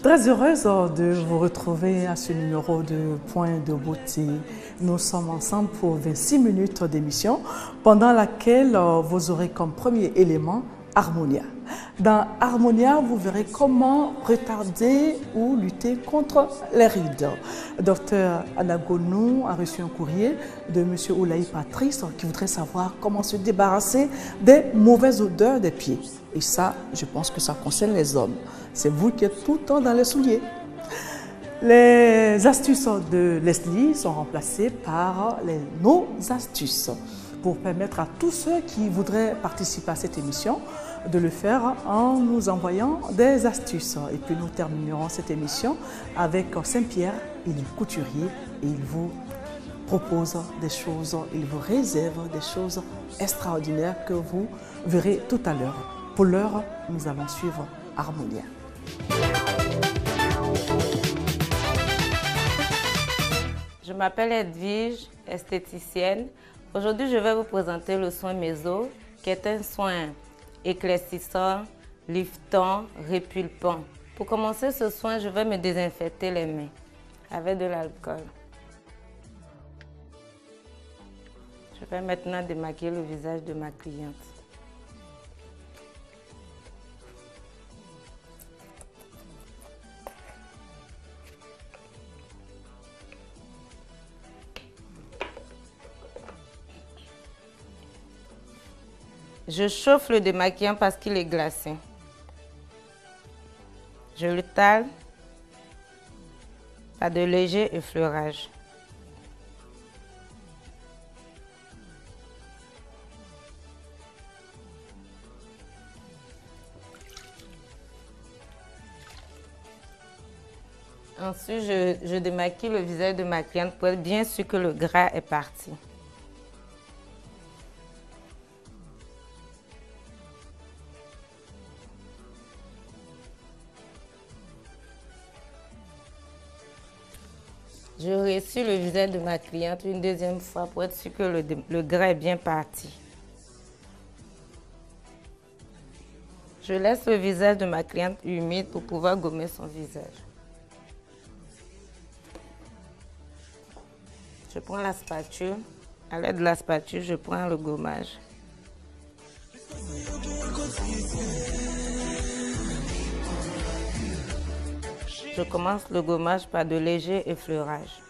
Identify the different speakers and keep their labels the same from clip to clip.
Speaker 1: Très heureuse de vous retrouver à ce numéro de Point de beauté. Nous sommes ensemble pour 26 minutes d'émission, pendant laquelle vous aurez comme premier élément Harmonia. Dans Harmonia, vous verrez comment retarder ou lutter contre les rides. Docteur Anagonou a reçu un courrier de M. Oulaï Patrice qui voudrait savoir comment se débarrasser des mauvaises odeurs des pieds. Et ça, je pense que ça concerne les hommes. C'est vous qui êtes tout le temps dans les souliers. Les astuces de Leslie sont remplacées par nos astuces pour permettre à tous ceux qui voudraient participer à cette émission de le faire en nous envoyant des astuces. Et puis nous terminerons cette émission avec Saint-Pierre. Il est couturier et il vous propose des choses, il vous réserve des choses extraordinaires que vous verrez tout à l'heure. Pour l'heure, nous allons suivre Harmonia.
Speaker 2: Je m'appelle Edwige, esthéticienne. Aujourd'hui, je vais vous présenter le soin méso, qui est un soin éclaircissant, liftant, répulpant. Pour commencer ce soin, je vais me désinfecter les mains avec de l'alcool. Je vais maintenant démaquiller le visage de ma cliente. Je chauffe le démaquillant parce qu'il est glacé. Je le tale par de légers effleurages. Ensuite, je démaquille le visage de ma cliente pour être bien sûr que le gras est parti. Je ressuie le visage de ma cliente une deuxième fois pour être sûr que le gras est bien parti. Je laisse le visage de ma cliente humide pour pouvoir gommer son visage. Je prends la spatule. À l'aide de la spatule, je prends le gommage. Je commence le gommage par de légers effleurages.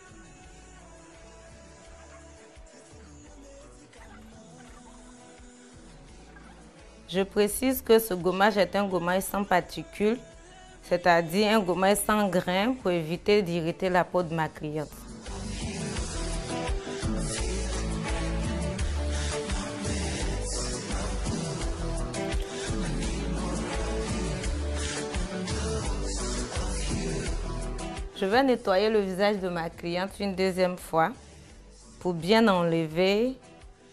Speaker 2: Je précise que ce gommage est un gommage sans particules, c'est-à-dire un gommage sans grains pour éviter d'irriter la peau de ma cliente. Je vais nettoyer le visage de ma cliente une deuxième fois pour bien enlever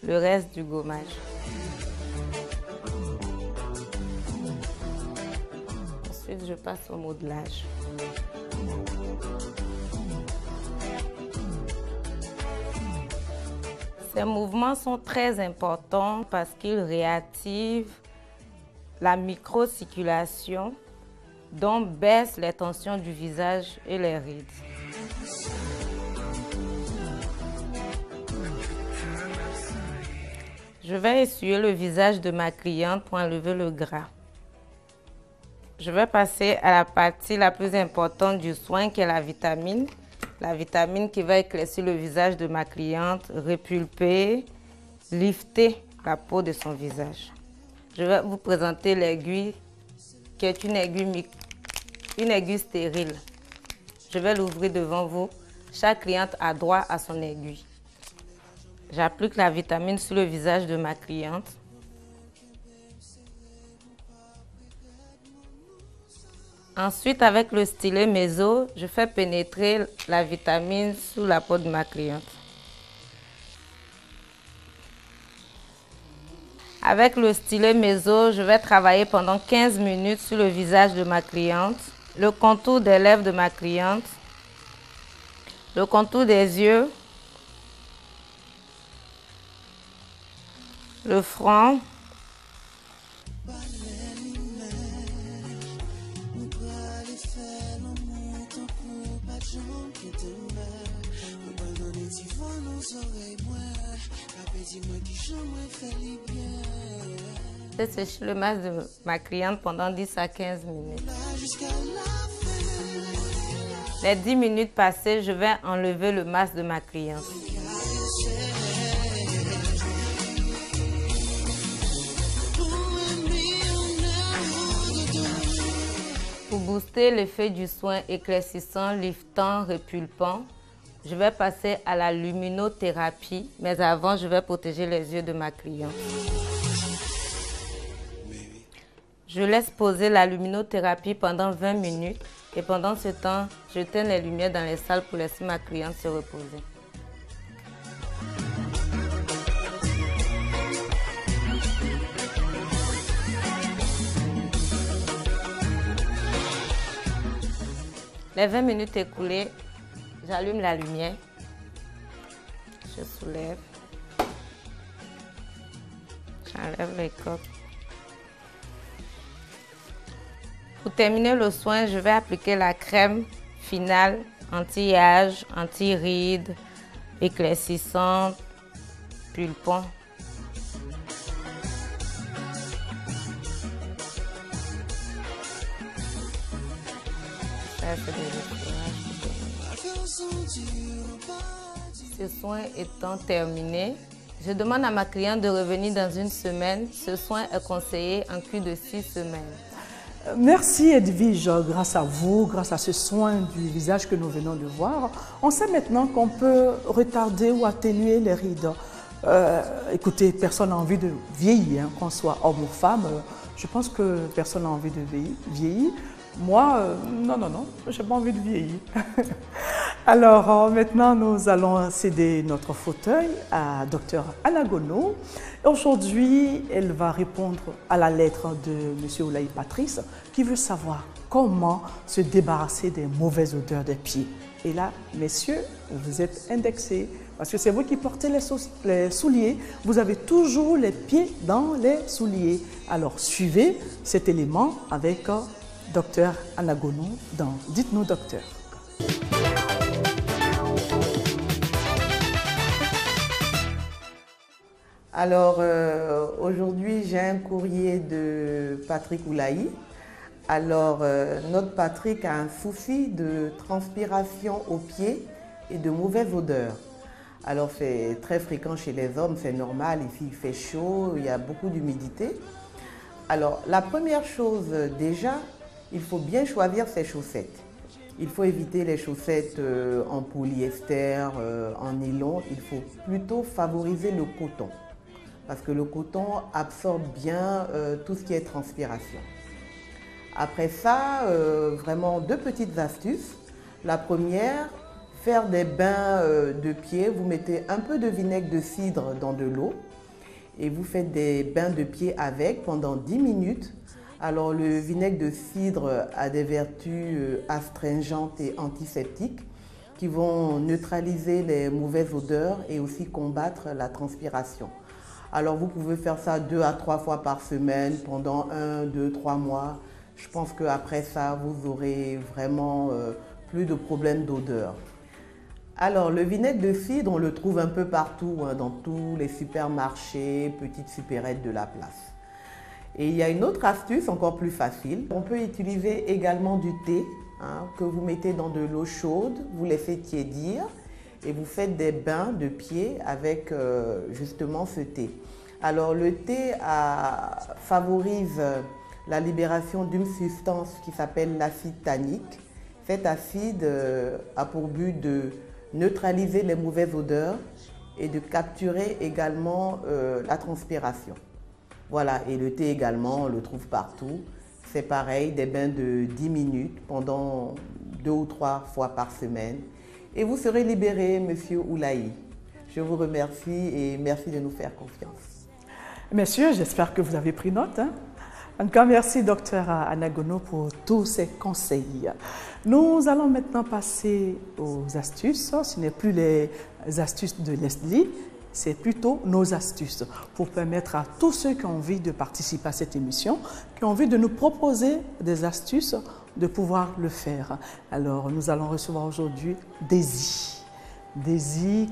Speaker 2: le reste du gommage. Ensuite, je passe au modelage. Ces mouvements sont très importants parce qu'ils réactivent la microcirculation, donc baisse les tensions du visage et les rides. Je vais essuyer le visage de ma cliente pour enlever le gras. Je vais passer à la partie la plus importante du soin qui est la vitamine. La vitamine qui va éclaircir le visage de ma cliente, répulper, lifter la peau de son visage. Je vais vous présenter l'aiguille qui est une aiguille stérile. Je vais l'ouvrir devant vous. Chaque cliente a droit à son aiguille. J'applique la vitamine sur le visage de ma cliente. Ensuite, avec le stylet méso, je fais pénétrer la vitamine sous la peau de ma cliente. Avec le stylet méso, je vais travailler pendant 15 minutes sur le visage de ma cliente, le contour des lèvres de ma cliente, le contour des yeux, le front, Je sèche le masque de ma cliente pendant 10 à 15 minutes. Les 10 minutes passées, je vais enlever le masque de ma cliente. Pour booster l'effet du soin éclaircissant, liftant, répulpant, je vais passer à la luminothérapie, mais avant, je vais protéger les yeux de ma cliente. Je laisse poser la luminothérapie pendant 20 minutes et pendant ce temps, j'éteins les lumières dans les salles pour laisser ma cliente se reposer. Les 20 minutes écoulées, j'allume la lumière, je soulève, j'enlève les coques. Pour terminer le soin, je vais appliquer la crème finale anti-âge, anti-rides, éclaircissante, pulpant. Ce soin étant terminé, je demande à ma cliente de revenir dans une semaine. Ce soin est conseillé en cure de 6 semaines.
Speaker 1: Merci Edwige, grâce à vous, grâce à ce soin du visage que nous venons de voir, on sait maintenant qu'on peut retarder ou atténuer les rides. Écoutez, personne n'a envie de vieillir, hein, qu'on soit homme ou femme. Je pense que personne n'a envie de vieillir. Moi, non, je n'ai pas envie de vieillir. Alors, maintenant, nous allons céder notre fauteuil à Dr Anna Gono. Aujourd'hui, elle va répondre à la lettre de M. Oulaye Patrice, qui veut savoir comment se débarrasser des mauvaises odeurs des pieds. Et là, messieurs, vous êtes indexés, parce que c'est vous qui portez les souliers. Vous avez toujours les pieds dans les souliers. Alors, suivez cet élément avec Dr Anna Gono dans Dites-nous, docteur.
Speaker 3: Alors, aujourd'hui, j'ai un courrier de Patrick Oulaye. Alors, notre Patrick a un souci de transpiration aux pieds et de mauvaise odeur. Alors, c'est très fréquent chez les hommes, c'est normal. Ici, il fait chaud, il y a beaucoup d'humidité. Alors, la première chose, déjà, il faut bien choisir ses chaussettes. Il faut éviter les chaussettes en polyester, en nylon. Il faut plutôt favoriser le coton, parce que le coton absorbe bien tout ce qui est transpiration. Après ça, vraiment 2 petites astuces. La première, faire des bains de pieds. Vous mettez un peu de vinaigre de cidre dans de l'eau et vous faites des bains de pieds avec pendant 10 minutes. Alors le vinaigre de cidre a des vertus astringentes et antiseptiques qui vont neutraliser les mauvaises odeurs et aussi combattre la transpiration. Alors vous pouvez faire ça 2 à 3 fois par semaine pendant 1, 2, 3 mois. Je pense qu'après ça, vous aurez vraiment plus de problèmes d'odeur. Alors le vinaigre de cidre, on le trouve un peu partout, hein, dans tous les supermarchés, petites supérettes de la place. Et il y a une autre astuce encore plus facile. On peut utiliser également du thé, hein, que vous mettez dans de l'eau chaude, vous laissez tiédir et vous faites des bains de pieds avec justement ce thé. Alors le thé favorise la libération d'une substance qui s'appelle l'acide tannique. Cet acide a pour but de neutraliser les mauvaises odeurs et de capturer également la transpiration. Voilà, et le thé également, on le trouve partout. C'est pareil, des bains de 10 minutes pendant 2 ou 3 fois par semaine. Et vous serez libéré, Monsieur Oulaye. Je vous remercie et merci de nous faire confiance.
Speaker 1: Messieurs, j'espère que vous avez pris note. Hein? En tout cas, merci Dr Anna Gono pour tous ces conseils. Nous allons maintenant passer aux astuces. Ce n'est plus les astuces de Leslie, c'est plutôt nos astuces pour permettre à tous ceux qui ont envie de participer à cette émission, qui ont envie de nous proposer des astuces, de pouvoir le faire. Alors, nous allons recevoir aujourd'hui Daisy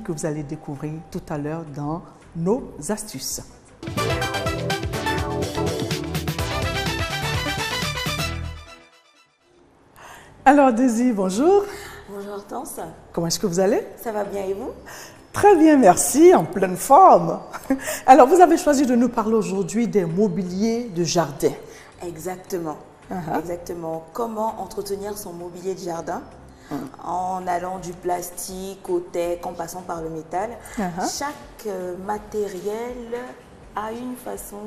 Speaker 1: que vous allez découvrir tout à l'heure dans nos astuces. Alors Daisy, bonjour.
Speaker 4: Bonjour Hortense.
Speaker 1: Comment est-ce que vous allez?
Speaker 4: Ça va bien et vous?
Speaker 1: Très bien, merci, en pleine forme. Alors vous avez choisi de nous parler aujourd'hui des mobiliers de jardin.
Speaker 4: Exactement. Exactement. Comment entretenir son mobilier de jardin en allant du plastique au teck, en passant par le métal. Chaque matériel a une façon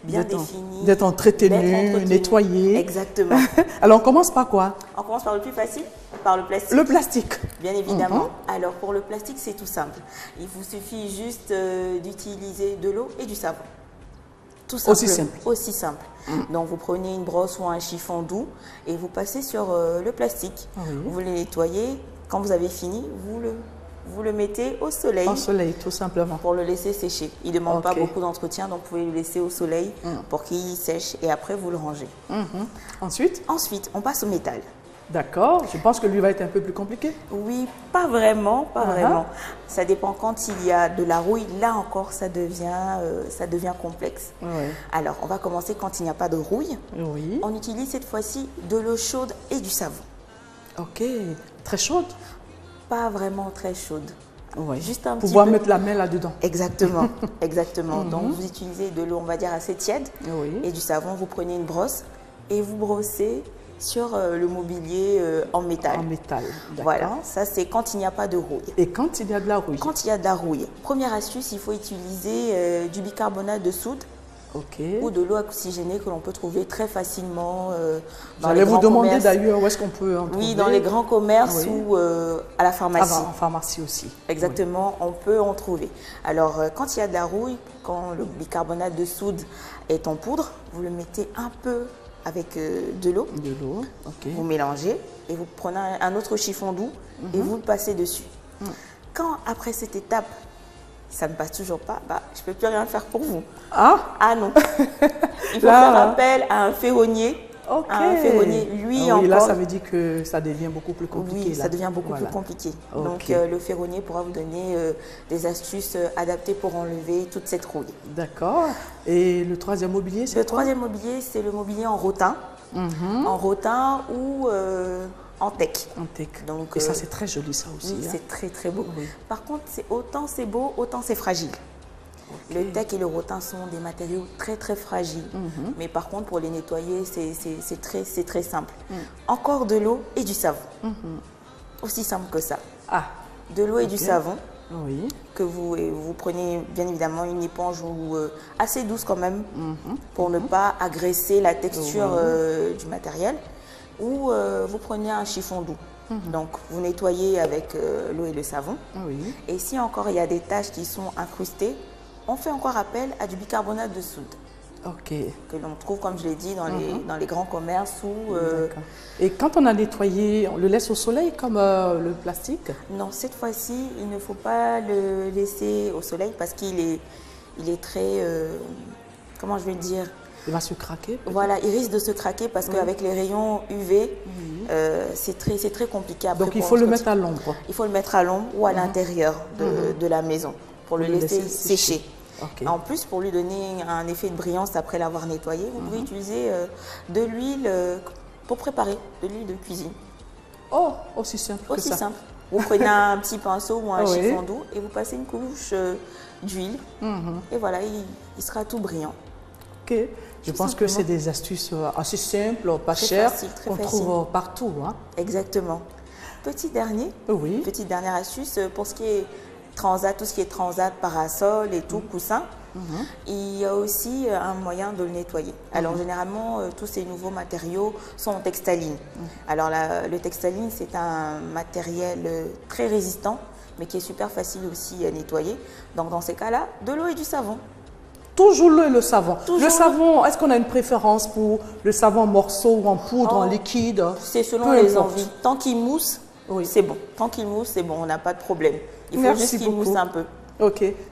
Speaker 4: bien définie.
Speaker 1: D'être entretenu, nettoyé.
Speaker 4: Exactement.
Speaker 1: Alors on commence par quoi?
Speaker 4: On commence par le plus facile, par le plastique.
Speaker 1: Le plastique.
Speaker 4: Bien évidemment. Alors pour le plastique, c'est tout simple. Il vous suffit juste d'utiliser de l'eau et du savon. Tout simple.
Speaker 1: Aussi simple.
Speaker 4: Aussi simple. Donc vous prenez une brosse ou un chiffon doux et vous passez sur le plastique. Vous le nettoyez. Quand vous avez fini, vous le mettez au soleil.
Speaker 1: Au soleil, tout simplement.
Speaker 4: Pour le laisser sécher. Il ne demande pas beaucoup d'entretien, donc vous pouvez le laisser au soleil pour qu'il sèche et après vous le rangez.
Speaker 1: Ensuite,
Speaker 4: on passe au métal.
Speaker 1: D'accord. Je pense que lui va être un peu plus compliqué.
Speaker 4: Oui, pas vraiment, pas vraiment. Ça dépend quand il y a de la rouille. Là encore, ça devient complexe. Alors, on va commencer quand il n'y a pas de rouille. On utilise cette fois-ci de l'eau chaude et du savon.
Speaker 1: Ok. Très chaude?
Speaker 4: Pas vraiment très chaude. Juste un
Speaker 1: Pouvoir
Speaker 4: petit peu.
Speaker 1: mettre la main là-dedans.
Speaker 4: Exactement, exactement. Donc, vous utilisez de l'eau, on va dire, assez tiède et du savon. Vous prenez une brosse et vous brossez sur le mobilier en métal.
Speaker 1: En métal, d'accord.
Speaker 4: Voilà, ça c'est quand il n'y a pas de rouille.
Speaker 1: Et quand il y a de la rouille?
Speaker 4: Quand il y a de la rouille. Première astuce, il faut utiliser du bicarbonate de soude ou de l'eau oxygénée que l'on peut trouver très facilement dans les grands commerces. J'allais vous demander d'ailleurs où est-ce qu'on peut en trouver. Oui, dans les grands commerces ou à la pharmacie.
Speaker 1: En pharmacie aussi.
Speaker 4: Exactement, on peut en trouver. Alors, quand il y a de la rouille, quand le bicarbonate de soude est en poudre, vous le mettez un peu avec de l'eau. Vous mélangez et vous prenez un autre chiffon doux et vous le passez dessus. Quand, après cette étape, ça ne passe toujours pas, je ne peux plus rien faire pour vous. Ah non. Il faut faire appel à un ferronnier. Un ferronnier, lui encore.
Speaker 1: Là, ça veut dire que ça devient beaucoup plus compliqué.
Speaker 4: Oui, ça devient beaucoup plus compliqué. Donc, le ferronnier pourra vous donner des astuces adaptées pour enlever toute cette rouille.
Speaker 1: D'accord. Et le troisième mobilier, c'est quoi?
Speaker 4: Le troisième mobilier, c'est le mobilier en rotin. En rotin ou en teck.
Speaker 1: En teck. Donc, et ça, c'est très joli, ça aussi.
Speaker 4: Oui, c'est très, très beau. Par contre, autant c'est beau, autant c'est fragile. Le teck et le rotin sont des matériaux très très fragiles. Mais par contre, pour les nettoyer, c'est très simple. Encore de l'eau et du savon. Aussi simple que ça. De l'eau et du savon. Que vous prenez bien évidemment une éponge assez douce quand même pour ne pas agresser la texture du matériel. Ou vous prenez un chiffon doux. Donc, vous nettoyez avec l'eau et le savon. Et si encore il y a des taches qui sont incrustées, on fait encore appel à du bicarbonate de soude. Que l'on trouve, comme je l'ai dit, dans les grands commerces.
Speaker 1: Et quand on a nettoyé, on le laisse au soleil comme le plastique?
Speaker 4: Non, cette fois-ci, il ne faut pas le laisser au soleil parce qu'il est très... comment je vais le dire?
Speaker 1: Il va se craquer?
Speaker 4: Voilà, il risque de se craquer parce qu'avec les rayons UV, c'est très compliqué. Après,
Speaker 1: donc il faut le mettre à l'ombre? Il
Speaker 4: faut le mettre à l'ombre ou à l'intérieur de la maison pour le laisser sécher. En plus, pour lui donner un effet de brillance après l'avoir nettoyé, vous pouvez utiliser de l'huile pour préparer, de l'huile de cuisine.
Speaker 1: Aussi simple
Speaker 4: que ça. Simple. Vous prenez un petit pinceau ou un chiffon doux et vous passez une couche d'huile. Et voilà, il sera tout brillant.
Speaker 1: Je pense que c'est des astuces assez simples, pas chères, qu'on trouve partout.
Speaker 4: Exactement. Petite dernière astuce pour ce qui est transat, tout ce qui est transat, parasol et tout, coussin. Il y a aussi un moyen de le nettoyer. Alors généralement, tous ces nouveaux matériaux sont en textaline. Alors le textaline, c'est un matériel très résistant, mais qui est super facile aussi à nettoyer. Donc dans ces cas-là, de l'eau et du savon.
Speaker 1: Toujours l'eau et le savon. Le savon, est-ce qu'on a une préférence pour le savon en morceaux ou en poudre, en liquide?
Speaker 4: C'est selon les envies. Tant qu'il mousse, c'est bon. Tant qu'il mousse, c'est bon, on n'a pas de problème. Il faut juste qu'il mousse un peu.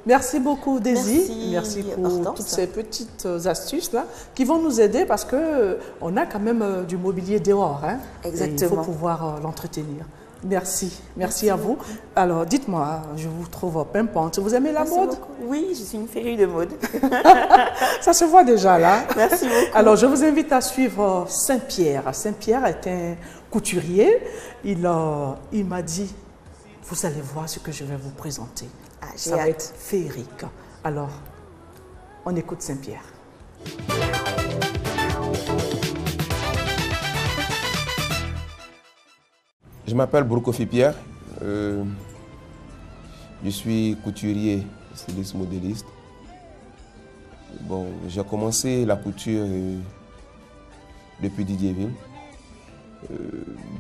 Speaker 1: Merci beaucoup Daisy. Merci pour toutes ces petites astuces-là qui vont nous aider parce qu'on a quand même du mobilier dehors.
Speaker 4: Exactement.
Speaker 1: Et il faut pouvoir l'entretenir. Merci, merci à vous. Alors, dites-moi, je vous trouve pimpante. Vous aimez la mode?
Speaker 4: Oui, je suis une férue de mode.
Speaker 1: Ça se voit déjà là.
Speaker 4: Merci beaucoup.
Speaker 1: Alors, je vous invite à suivre Saint-Pierre. Saint-Pierre est un couturier. Il m'a dit, vous allez voir ce que je vais vous présenter. Ça va être féerique. Alors, on écoute Saint-Pierre.
Speaker 5: Je m'appelle Brokofi Pierre. Je suis couturier, styliste, modéliste. Bon, j'ai commencé la couture depuis Didiéville.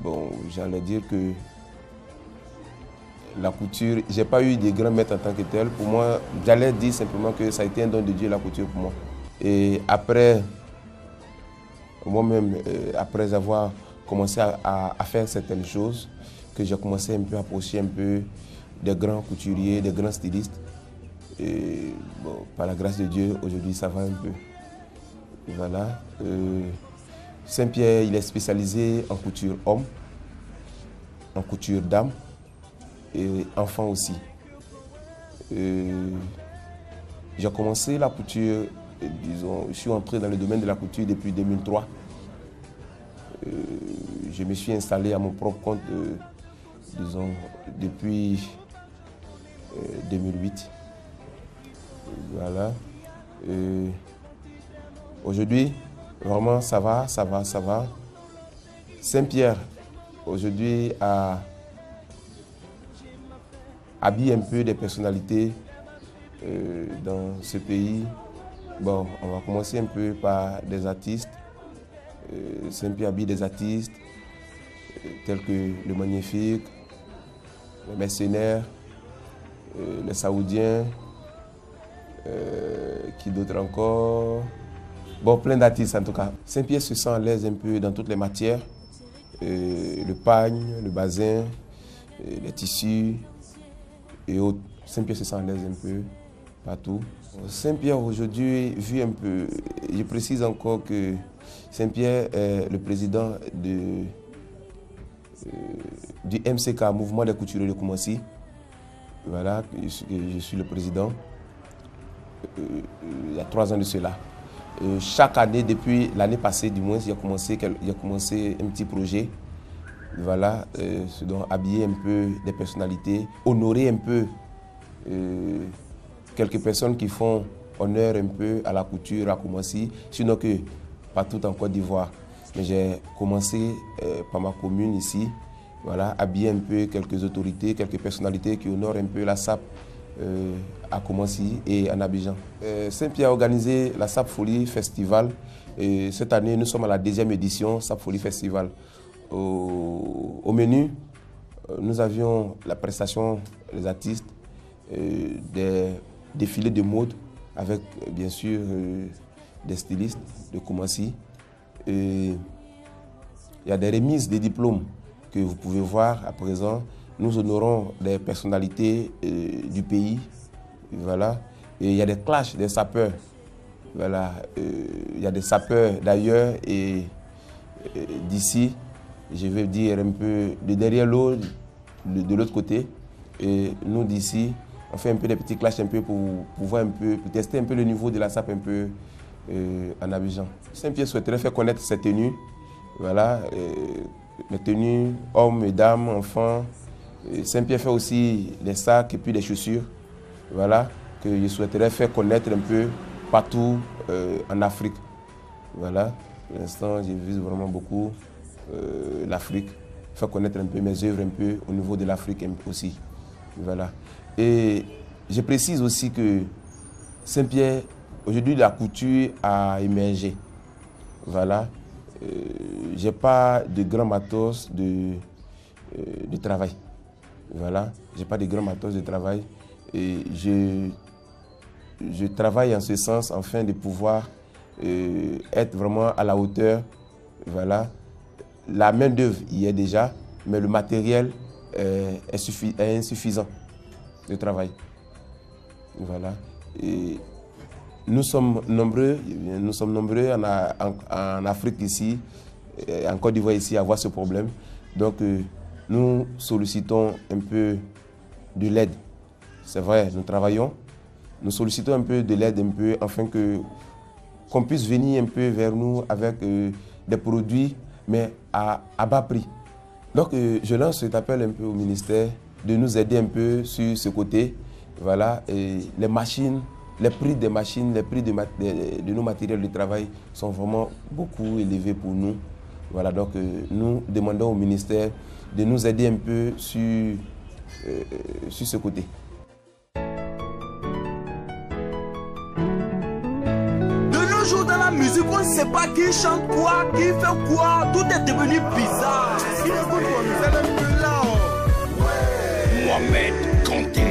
Speaker 5: Bon, j'allais dire que la couture, j'ai pas eu de grands maîtres en tant que tel. Pour moi, j'allais dire simplement que ça a été un don de Dieu, la couture pour moi. Et après, moi-même, après avoir commencé à faire certaines choses, que j'ai commencé un peu à approcher un peu des grands couturiers, des grands stylistes. Et bon, par la grâce de Dieu, aujourd'hui, ça va un peu. Voilà. Saint-Pierre, il est spécialisé en couture homme, en couture dame et enfant aussi. J'ai commencé la couture, disons, je suis entré dans le domaine de la couture depuis 2003. Je me suis installé à mon propre compte, disons, depuis 2008. Voilà. Aujourd'hui, vraiment, ça va. Saint-Pierre, aujourd'hui, habille un peu des personnalités dans ce pays. Bon, on va commencer un peu par des artistes. Saint-Pierre habille des artistes tels que le Magnifique, les Mercenaires, les Saoudiens, qui d'autres encore. Bon, plein d'artistes en tout cas. Saint-Pierre se sent à l'aise un peu dans toutes les matières. Le pagne, le bazin, les tissus et autres. Saint-Pierre se sent à l'aise un peu partout. Saint-Pierre aujourd'hui vit un peu, je précise encore que Saint-Pierre est le président du MCK, Mouvement des couturiers de Koumassi. Voilà, je suis le président. Il y a 3 ans de cela. Chaque année, depuis l'année passée du moins, il y a commencé un petit projet. Voilà, donc habiller un peu des personnalités, honorer un peu quelques personnes qui font honneur un peu à la couture à Koumassi, sinon que partout en Côte d'Ivoire. Mais j'ai commencé par ma commune ici, voilà, habiller un peu quelques autorités, quelques personnalités qui honorent un peu la SAP à Koumassi et en Abidjan. Saint-Pierre a organisé la SAP Folie Festival. Et cette année, nous sommes à la 2e édition SAP Folie Festival. Au menu, nous avions la prestation des artistes, des défilés de mode avec bien sûr des stylistes de Koumassi. Il y a des remises de diplômes que vous pouvez voir à présent. Nous honorons des personnalités du pays. Voilà. Et il y a des clashs des sapeurs. Voilà. Il y a des sapeurs d'ailleurs et d'ici, je vais dire un peu de derrière l'eau, de l'autre côté. Et nous d'ici, on fait un peu des petits clashs un peu pour voir un peu, pour tester un peu le niveau de la SAP un peu en Abidjan. Saint-Pierre souhaiterait faire connaître ses tenues. Voilà. Les tenues hommes et dames, enfants. Saint-Pierre fait aussi des sacs et puis des chaussures. Voilà. Que je souhaiterais faire connaître un peu partout en Afrique. Voilà. Pour l'instant, je vise vraiment beaucoup l'Afrique. Faire connaître un peu mes œuvres un peu au niveau de l'Afrique aussi. Voilà. Et je précise aussi que Saint-Pierre, aujourd'hui, la couture a émergé. Voilà. Je n'ai pas de grand matos de travail. Voilà. Je n'ai pas de grand matos de travail. Et je travaille en ce sens afin de pouvoir être vraiment à la hauteur. Voilà. La main-d'œuvre y est déjà, mais le matériel est insuffisant de travail. Voilà. Et nous sommes nombreux en Afrique ici, en Côte d'Ivoire ici, à avoir ce problème. Donc nous sollicitons un peu de l'aide. C'est vrai, nous travaillons. Nous sollicitons un peu de l'aide, afin qu'on puisse venir un peu vers nous avec des produits, mais à bas prix. Donc, je lance cet appel un peu au ministère de nous aider un peu sur ce côté. Voilà, et les machines, les prix des machines, les prix de nos matériels de travail sont vraiment beaucoup élevés pour nous. Voilà, donc nous demandons au ministère de nous aider un peu sur ce côté.
Speaker 6: Dans la musique, on ne sait pas qui chante quoi, qui fait quoi, tout est devenu bizarre. Mohamed Kanté.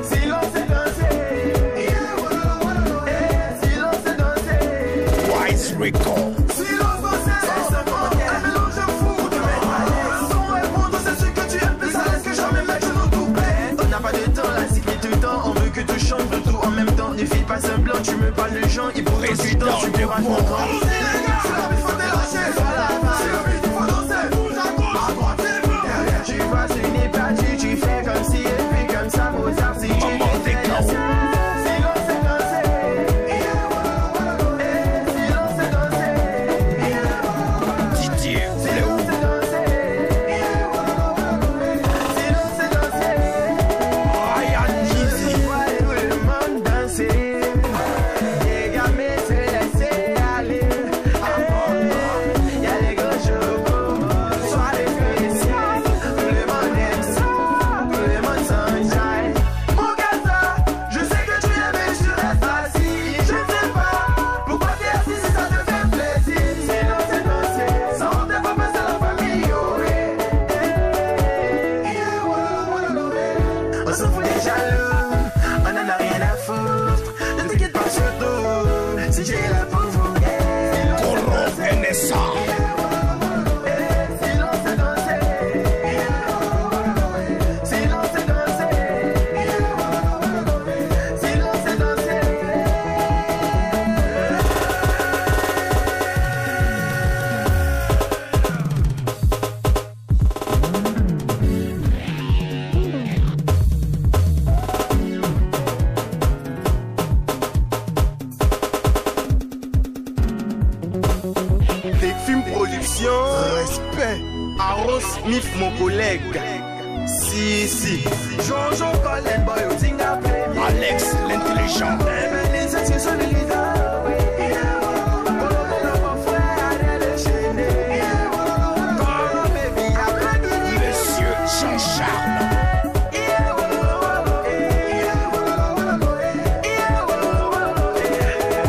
Speaker 6: Si l'on sait danser, si l'on sait danser, Wise Record. Si l'on dansait, un mélange fou de mettre son répondre, c'est ce que tu aimes, plus à l'aise que jamais mettre nos couplets. On n'a pas de temps, la cycle est tout le temps, on veut que tu chantes de tout en même temps. Ne fais pas semblant, tu me parles de gens, il faut que tu danses, tu me rates mon grand. Tu vois, ce n'est pas dit, tu fais comme si, et puis comme ça, vos arts, si tu fais ça. Si l'on sait danser, si l'on sait danser, Didier, si l'on sait danser, si l'on sait danser, Ryan Jeezy, ouais, tout le monde danser, les gamins se laisser aller, y'a les gros chevaux, soit les spéciales, tout le monde aime ça, tout le monde s'enjaille. Mon gars, je sais que tu aimes et je reste assis, je ne sais pas pourquoi t'es assis si ça te fait plaisir. Si l'on sait danser, sans honte, pas passer la famille, on s'en fout des jaloux, on en a rien à foutre. Ne t'inquiète pas surtout, si j'ai la pour vous. NSA. Si l'on sait danser, si l'on sait danser, si l'on sait danser. Des films production, respect, Aros Smith mon collègue. Si, Jean-Jean Colin Boy au Tinga Baby, Alex l'intelligent, les excuses de l'Ida, Monsieur Jean-Charles.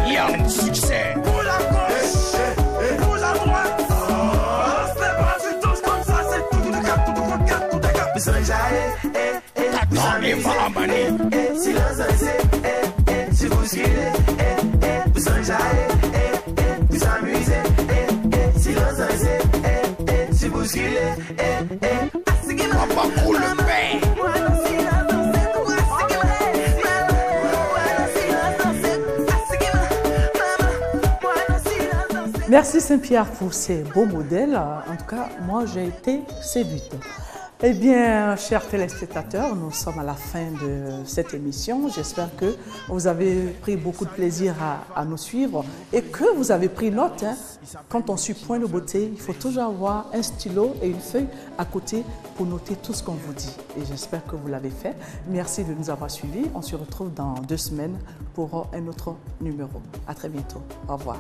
Speaker 6: Yann Succès. Pour la gauche et pour la droite. C'est pas du tout comme ça, c'est tout de cap, tout de cap, tout de cap. Vous serez vous amènez, si l'on s'en si vous skillez, vous serez vous amusez, si l'on s'en si vous skillez, papa pour le pain.
Speaker 1: Merci Saint-Pierre pour ces beaux modèles. En tout cas, moi, j'ai été séduite. Eh bien, chers téléspectateurs, nous sommes à la fin de cette émission. J'espère que vous avez pris beaucoup de plaisir à nous suivre et que vous avez pris note. Quand on suit Point de Beauté, il faut toujours avoir un stylo et une feuille à côté pour noter tout ce qu'on vous dit. Et j'espère que vous l'avez fait. Merci de nous avoir suivis. On se retrouve dans 2 semaines pour un autre numéro. À très bientôt. Au revoir.